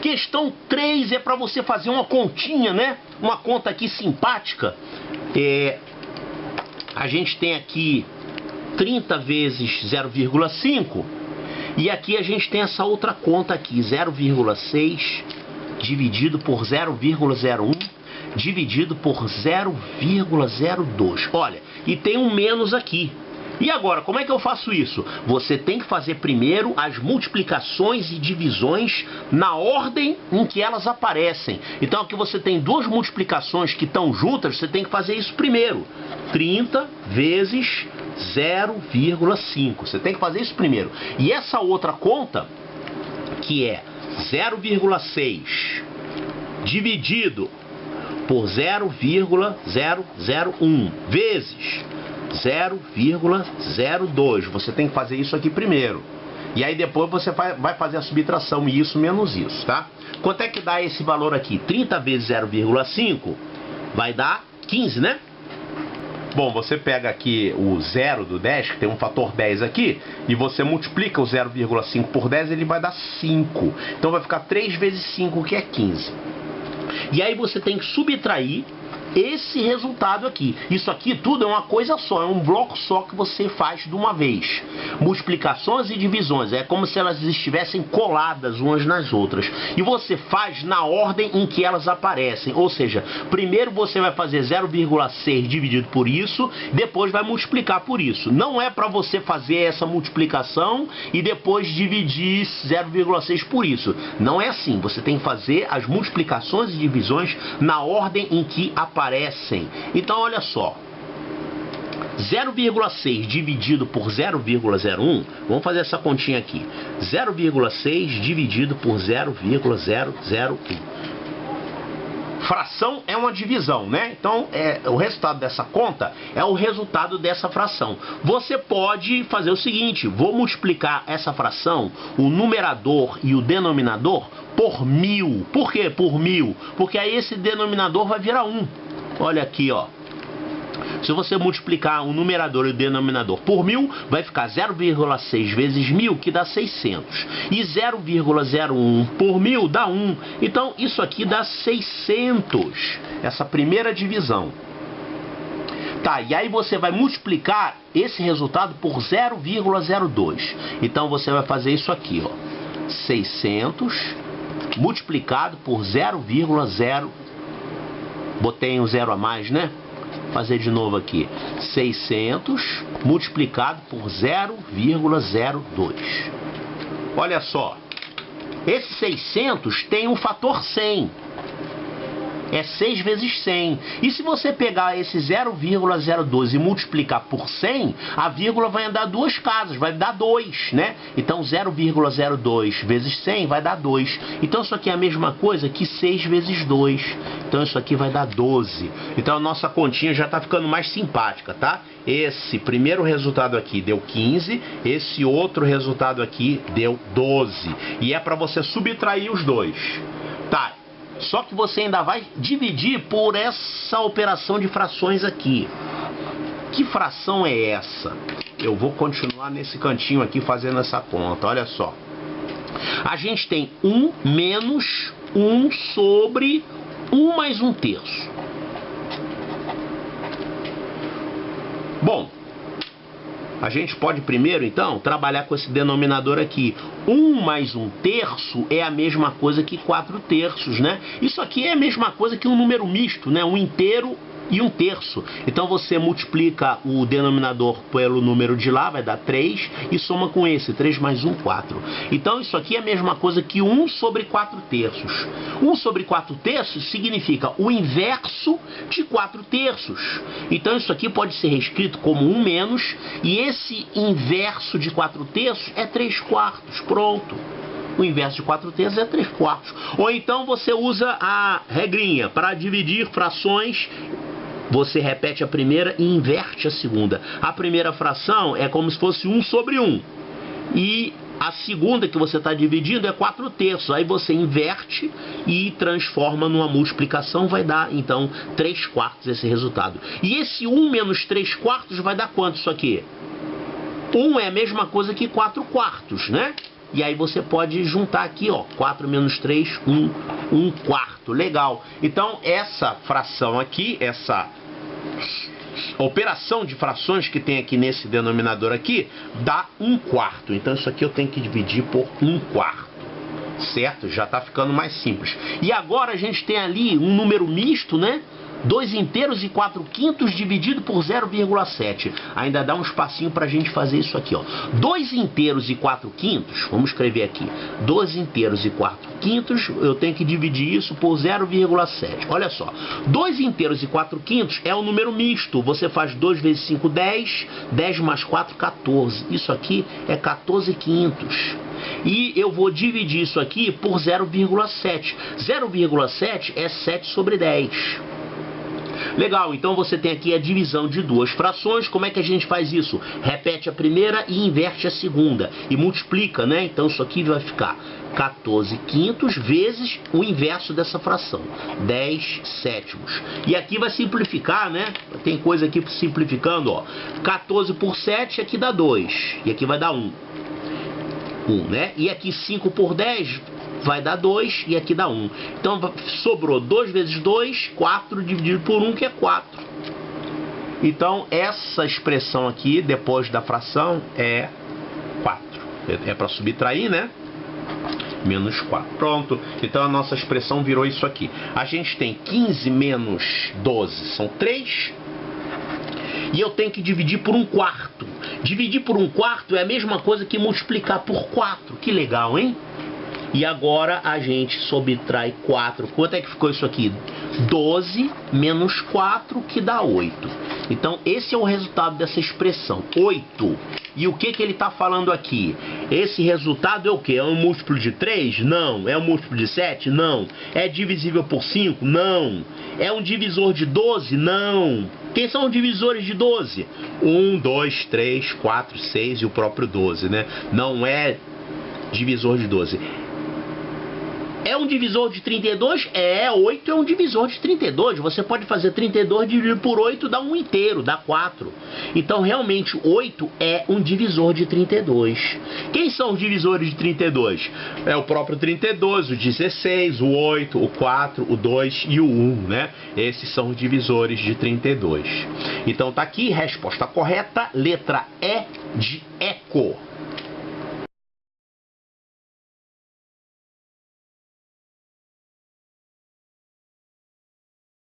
Questão 3 é para você fazer uma continha, né? Uma conta aqui simpática. A gente tem aqui 30 vezes 0,5 e aqui a gente tem essa outra conta aqui, 0,6 dividido por 0,01 dividido por 0,02. Olha, e tem um menos aqui. E agora, como é que eu faço isso? Você tem que fazer primeiro as multiplicações e divisões na ordem em que elas aparecem. Então aqui você tem duas multiplicações que estão juntas, você tem que fazer isso primeiro. 30 vezes 0,5. Você tem que fazer isso primeiro. E essa outra conta, que é 0,6 dividido por 0,001 vezes 0,02. Você tem que fazer isso aqui primeiro. E aí depois você vai fazer a subtração, isso menos isso, tá? Quanto é que dá esse valor aqui? 30 vezes 0,5 vai dar 15, né? Bom, você pega aqui o 0 do 10, que tem um fator 10 aqui, e você multiplica o 0,5 por 10, ele vai dar 5. Então vai ficar 3 vezes 5, que é 15. E aí você tem que subtrair esse resultado aqui. Isso aqui tudo é uma coisa só, é um bloco só que você faz de uma vez. Multiplicações e divisões, é como se elas estivessem coladas umas nas outras. E você faz na ordem em que elas aparecem. Ou seja, primeiro você vai fazer 0,6 dividido por isso, depois vai multiplicar por isso. Não é para você fazer essa multiplicação e depois dividir 0,6 por isso. Não é assim. Você tem que fazer as multiplicações e divisões na ordem em que aparecem. Então olha só, 0,6 dividido por 0,01, vamos fazer essa continha aqui, 0,6 dividido por 0,001. Fração é uma divisão, né? Então o resultado dessa conta é o resultado dessa fração. Você pode fazer o seguinte, vou multiplicar essa fração, o numerador e o denominador, por 1000. Por quê? Por 1000. Porque aí esse denominador vai virar 1. Olha aqui, ó. Se você multiplicar o numerador e o denominador por 1000, vai ficar 0,6 vezes 1000, que dá 600. E 0,01 por 1000 dá 1. Então, isso aqui dá 600. Essa primeira divisão. Tá, e aí você vai multiplicar esse resultado por 0,02. Então, você vai fazer isso aqui, ó. 600 multiplicado por 0,0. Botei um zero a mais, né? Vou fazer de novo aqui. 600 multiplicado por 0,02. Olha só. Esse 600 tem um fator 100. É 6 vezes 100. E se você pegar esse 0,02 e multiplicar por 100, a vírgula vai andar duas casas, vai dar 2, né? Então 0,02 vezes 100 vai dar 2. Então isso aqui é a mesma coisa que 6 vezes 2. Então isso aqui vai dar 12. Então a nossa continha já está ficando mais simpática, tá? Esse primeiro resultado aqui deu 15, esse outro resultado aqui deu 12. E é para você subtrair os dois. Tá. Só que você ainda vai dividir por essa operação de frações aqui. Que fração é essa? Eu vou continuar nesse cantinho aqui fazendo essa conta, olha só. A gente tem 1 menos 1 sobre 1 mais 1/3. Bom, a gente pode primeiro, então, trabalhar com esse denominador aqui. 1 mais 1/3 é a mesma coisa que 4/3, né? Isso aqui é a mesma coisa que um número misto, né? Um inteiro e 1/3. Então você multiplica o denominador pelo número de lá, vai dar 3, e soma com esse, 3 mais 1, 4. Então isso aqui é a mesma coisa que 1 sobre 4/3. 1 sobre 4/3 significa o inverso de 4/3. Então isso aqui pode ser reescrito como 1 menos, e esse inverso de 4/3 é 3/4. Pronto. O inverso de 4/3 é 3/4. Ou então você usa a regrinha para dividir frações. Você repete a primeira e inverte a segunda. A primeira fração é como se fosse 1 sobre 1. E a segunda que você está dividindo é 4/3. Aí você inverte e transforma numa multiplicação. Vai dar, então, 3/4 esse resultado. E esse 1 menos 3/4 vai dar quanto isso aqui? 1 é a mesma coisa que 4/4, né? E aí você pode juntar aqui, ó, 4 menos 3, 1 quarto. Legal. Então, essa fração aqui, essa operação de frações que tem aqui nesse denominador aqui, dá 1 quarto. Então, isso aqui eu tenho que dividir por 1 quarto. Certo? Já está ficando mais simples. E agora a gente tem ali um número misto, né? 2 inteiros e 4 quintos dividido por 0,7. Ainda dá um espacinho para a gente fazer isso aqui, ó. 2 inteiros e 4 quintos, vamos escrever aqui. 2 inteiros e 4 quintos, eu tenho que dividir isso por 0,7. Olha só. 2 inteiros e 4 quintos é um número misto. Você faz 2 vezes 5, 10. 10 mais 4, 14. Isso aqui é 14 quintos. E eu vou dividir isso aqui por 0,7. 0,7 é 7 sobre 10. Legal, então você tem aqui a divisão de duas frações. Como é que a gente faz isso? Repete a primeira e inverte a segunda. E multiplica, né? Então isso aqui vai ficar 14 quintos vezes o inverso dessa fração, 10 sétimos. E aqui vai simplificar, né? Tem coisa aqui simplificando, ó. 14 por 7, aqui dá 2. E aqui vai dar 1. 1, né? E aqui 5 por 10 vai dar 2 e aqui dá 1. Então sobrou 2 vezes 2, 4 dividido por 1, que é 4. Então essa expressão aqui, depois da fração, é 4. É para subtrair, né? Menos 4. Pronto. Então a nossa expressão virou isso aqui. A gente tem 15 menos 12, são 3. E eu tenho que dividir por 1 quarto. Dividir por 1 quarto é a mesma coisa que multiplicar por 4. Que legal, hein? E agora a gente subtrai 4. Quanto é que ficou isso aqui? 12 menos 4, que dá 8. Então esse é o resultado dessa expressão, 8. E o que ele está falando aqui? Esse resultado é o que? É um múltiplo de 3? Não. É um múltiplo de 7? Não. É divisível por 5? Não. É um divisor de 12? Não. Quem são os divisores de 12? 1, 2, 3, 4, 6 e o próprio 12, né? Não é divisor de 12. É um divisor de 32? 8 é um divisor de 32. Você pode fazer 32 dividido por 8, dá 1 inteiro, dá 4. Então, realmente, 8 é um divisor de 32. Quem são os divisores de 32? É o próprio 32, o 16, o 8, o 4, o 2 e o 1, né? Esses são os divisores de 32. Então, tá aqui, resposta correta, letra E de eco.